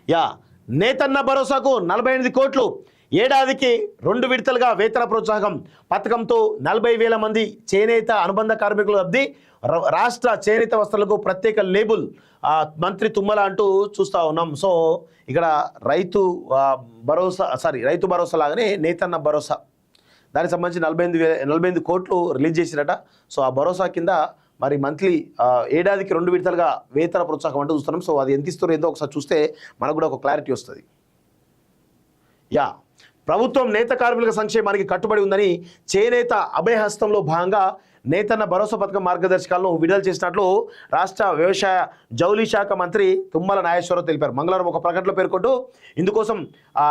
Yeah నేతన్న భరోసాకు 48 కోట్లు, ఏడాదికి 2 విడతలుగా వేతన ప్రోత్సాహకం పథకంతో 40,000 మంది చేనేత అనుబంధ కార్మికులు లబ్ధి. రాష్ట్ర చేనేత వస్త్రాలకు ప్రత్యేక లేబుల్ మంత్రి తుమ్మల అంటూ చూస్తూ ఉన్నాం. సో ఇక్కడ రైతు భరోసా లాగానే నేతన్న భరోసా దానికి సంబంధించి 48 కోట్లు రిలీజ్ చేసిరట. సో ఆ భరోసా కింద మరి మంత్లీ ఏడాదికి 2 విడతలుగా వేతన ప్రోత్సాహం అంటూ చూస్తున్నాం. సో అది ఎంత ఇస్తారో ఏందో ఒకసారి చూస్తే మనకు కూడా ఒక క్లారిటీ వస్తుంది. యా ప్రభుత్వం నేత కార్మికుల సంక్షేమానికి కట్టుబడి ఉందని చేనేత అభయహస్తంలో భాగంగా నేతన్న భరోసా పథకం మార్గదర్శకాలను విడుదల చేసినట్లు రాష్ట్ర వ్యవసాయ జౌళి శాఖ మంత్రి తుమ్మల నాగేశ్వరరావు తెలిపారు. మంగళవారం ఒక ప్రకటనలో పేర్కొంటూ ఇందుకోసం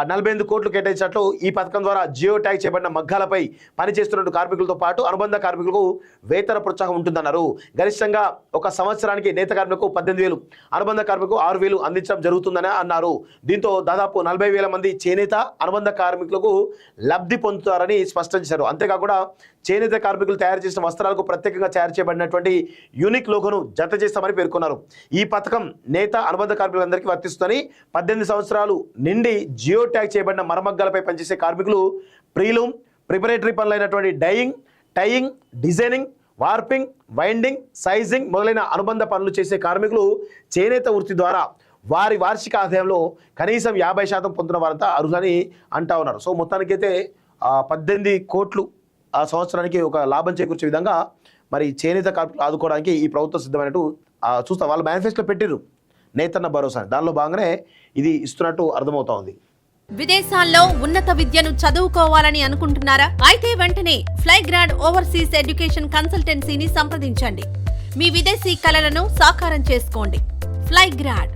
48 కోట్లు కేటాయించినట్లు, ఈ పథకం ద్వారా జియో ట్యాగ్ చేయబడిన మగ్గాలపై పనిచేస్తున్న కార్మికులతో పాటు అనుబంధ కార్మికులకు వేతన ప్రోత్సాహం ఉంటుందన్నారు. గరిష్టంగా ఒక సంవత్సరానికి నేత కార్మికులకు 18,000, అనుబంధ కార్మికులకు 6,000 అందించడం జరుగుతుందని అన్నారు. దీంతో దాదాపు 40,000 మంది చేనేత అనుబంధ కార్మికులకు లబ్ధి పొందుతారని స్పష్టం చేశారు. అంతేకాకుండా చేనేత కార్మికులు తయారు చేసిన వస్త్రాలకు ప్రత్యేకంగా తయారు చేయబడినటువంటి యూనిక్ లోగోను జత చేస్తామని పేర్కొన్నారు. ఈ పథకం నేత అనుబంధ కార్మికులందరికీ వర్తిస్తుందని, 18 సంవత్సరాలు నిండి జియో ట్యాగ్ చేయబడిన మరమగ్గాలపై పనిచేసే కార్మికులు ప్రీలూమ్, ప్రిపరేటరీ పనులైనటువంటి dyeing, tying, designing, warping, winding, sizing మొదలైన అనుబంధ పనులు చేసే కార్మికులు చేనేత వృత్తి ద్వారా వారి వార్షిక ఆదాయంలో కనీసం 50% పొందుతున్న వారంతా అర్హులని అంటా ఉన్నారు. సో మొత్తానికైతే 18 కోట్లు ఆ సంవత్సరానికి ఒక లాభం చేకూర్చే విధంగా మరి చేనేత కార్మికులు ఆదుకోవడానికి ఈ ప్రభుత్వం సిద్ధమైనట్టు చూస్తాం. వాళ్ళు మేనిఫెస్టోలో పెట్టిరు నేతన్న భరోసా, దానిలో భాగంగానే ఇది ఇస్తున్నట్టు అర్థమవుతా ఉంది. విదేశాల్లో ఉన్నత విద్యను చదువుకోవాలని అనుకుంటున్నారా? అయితే వెంటనే ఫ్లైగ్రాడ్ ఓవర్సీస్ ఎడ్యుకేషన్ కన్సల్టెన్సీని సంప్రదించండి. మీ విదేశీ కలలను సాకారం చేసుకోండి. ఫ్లైగ్రాడ్